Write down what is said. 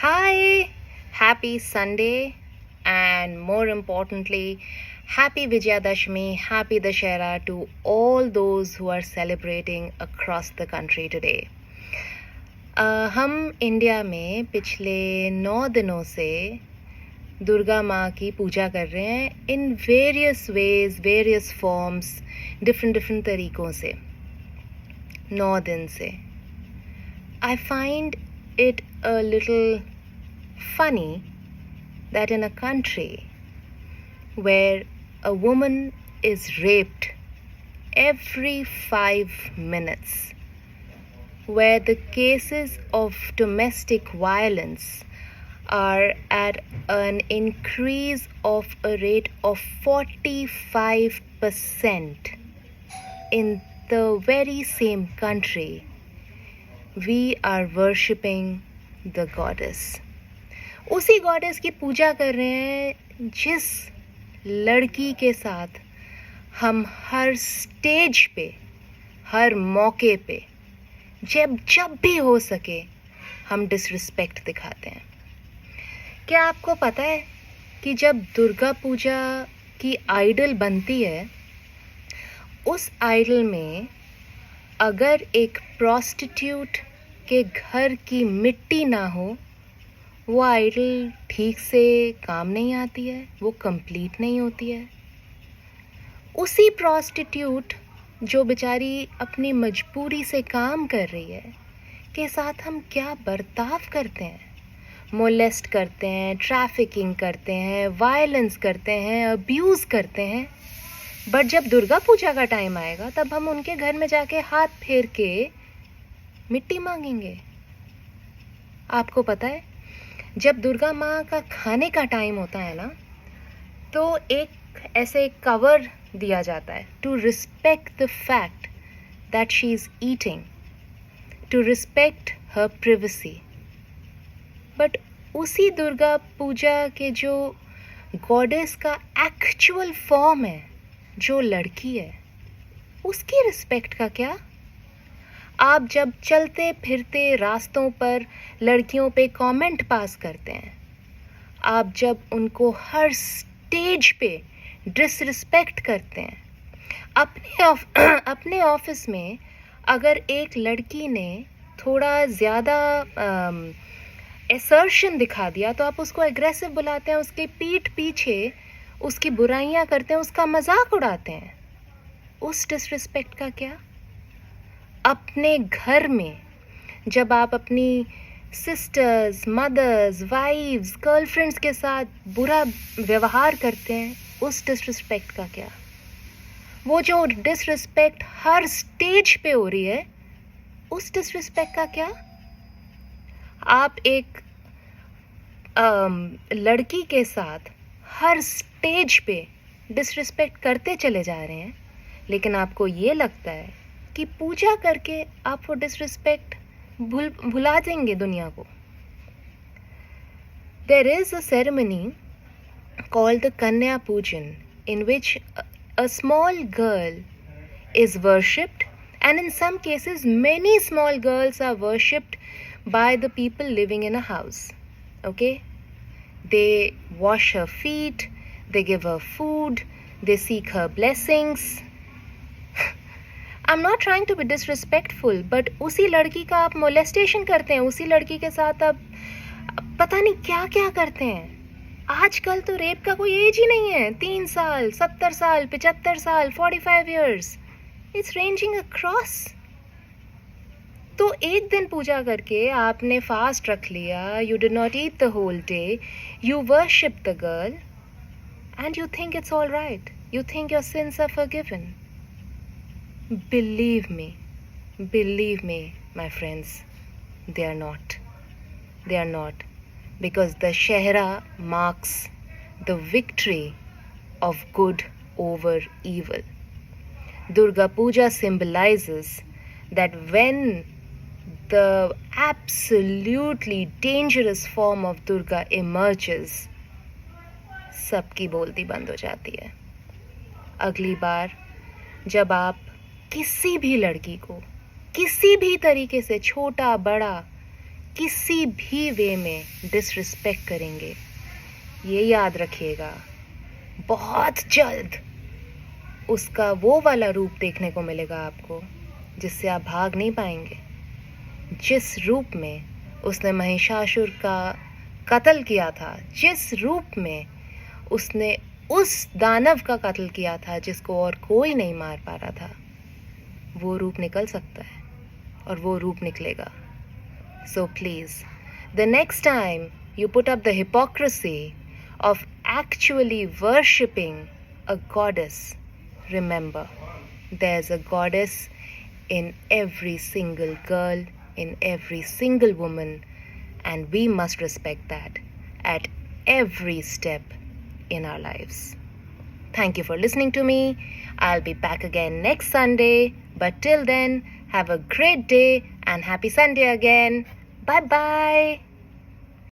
Hi, happy Sunday, and more importantly, happy Vijayadashmi, happy Dashera to all those who are celebrating across the country today. हम India में पिछले 9 दिनों से दुर्गा माँ की पूजा कर रहे हैं in various ways, various forms, different तरीक़ों से 9 दिन से. I find it a little funny that in a country where a woman is raped every 5 minutes, where the cases of domestic violence are at an increase of a rate of 45% in the very same country, we are worshipping the goddess. उसी goddess की पूजा कर रहे हैं जिस लड़की के साथ हम हर स्टेज पे, हर मौके पे, जब भी हो सके हम डिसरिस्पेक्ट दिखाते हैं. क्या आपको पता है कि जब दुर्गा पूजा की आइडल बनती है, उस आइडल में अगर एक प्रोस्टिट्यूट के घर की मिट्टी ना हो, वो आइडल ठीक से काम नहीं आती है, वो कंप्लीट नहीं होती है. उसी प्रोस्टिट्यूट जो बेचारी अपनी मजबूरी से काम कर रही है के साथ हम क्या बर्ताव करते हैं. मोलेस्ट करते हैं, ट्रैफिकिंग करते हैं, वायलेंस करते हैं, अब्यूज़ करते हैं. बट जब दुर्गा पूजा का टाइम आएगा तब हम उनके घर में जाके हाथ फेर के मिट्टी मांगेंगे. आपको पता है, जब दुर्गा माँ का खाने का टाइम होता है ना, तो एक ऐसे कवर दिया जाता है to respect the fact that she is eating, to respect her privacy. But उसी दुर्गा पूजा के जो गॉडेस का एक्चुअल फॉर्म है, जो लड़की है, उसकी रिस्पेक्ट का क्या. आप जब चलते फिरते रास्तों पर लड़कियों पे कमेंट पास करते हैं, आप जब उनको हर स्टेज पे डिसरिस्पेक्ट करते हैं, अपने ऑफिस में अगर एक लड़की ने थोड़ा ज़्यादा असर्शन दिखा दिया तो आप उसको एग्रेसिव बुलाते हैं, उसके पीठ पीछे उसकी बुराइयां करते हैं, उसका मजाक उड़ाते हैं. उस डिसरिस्पेक्ट का क्या. अपने घर में जब आप अपनी सिस्टर्स, मदर्स, वाइफ्स, गर्लफ्रेंड्स के साथ बुरा व्यवहार करते हैं, उस डिसरिस्पेक्ट का क्या. वो जो डिसरिस्पेक्ट हर स्टेज पे हो रही है, उस डिसरिस्पेक्ट का क्या. आप एक लड़की के साथ हर स्टेज पे डिसरिस्पेक्ट करते चले जा रहे हैं, लेकिन आपको ये लगता है कि पूजा करके आप वो डिसरिस्पेक्ट भुला देंगे दुनिया को. There is a ceremony called the Kanya Pujan in which a small girl is worshipped, and in some cases many small girls are worshipped by the people living in a house. Okay? They wash her feet, they give her food, they seek her blessings. I'm not trying to be disrespectful, but उसी लड़की का आप molestation करते हैं, उसी लड़की के साथ आप पता नहीं क्या क्या करते हैं. आजकल तो रेप का कोई एज ही नहीं है. 3 साल, 70 साल, 75 साल, 45 years. It's ranging across. तो एक दिन पूजा करके आपने फास्ट रख लिया, you did not eat the whole day, you worship the girl, and you think it's all right. You think your sins are forgiven. Believe me, my friends, they are not. They are not. Because the Shehra marks the victory of good over evil. Durga Puja symbolizes that when the absolutely dangerous form of Durga emerges, सबकी बोलती बंद हो जाती है. अगली बार जब आप किसी भी लड़की को किसी भी तरीके से, छोटा बड़ा, किसी भी वे में डिसरिस्पेक्ट करेंगे, ये याद रखिएगा बहुत जल्द उसका वो वाला रूप देखने को मिलेगा आपको जिससे आप भाग नहीं पाएंगे। जिस रूप में उसने महिषासुर का कत्ल किया था, जिस रूप में उसने उस दानव का कत्ल किया था जिसको और कोई नहीं मार पा रहा था, वो रूप निकल सकता है और वो रूप निकलेगा। So please, the next time you put up the hypocrisy of actually worshipping a goddess, remember, there's a goddess in every single girl, in every single woman, and we must respect that at every step in our lives. Thank you for listening to me. I'll be back again next Sunday, but till then, have a great day and happy Sunday again. Bye bye.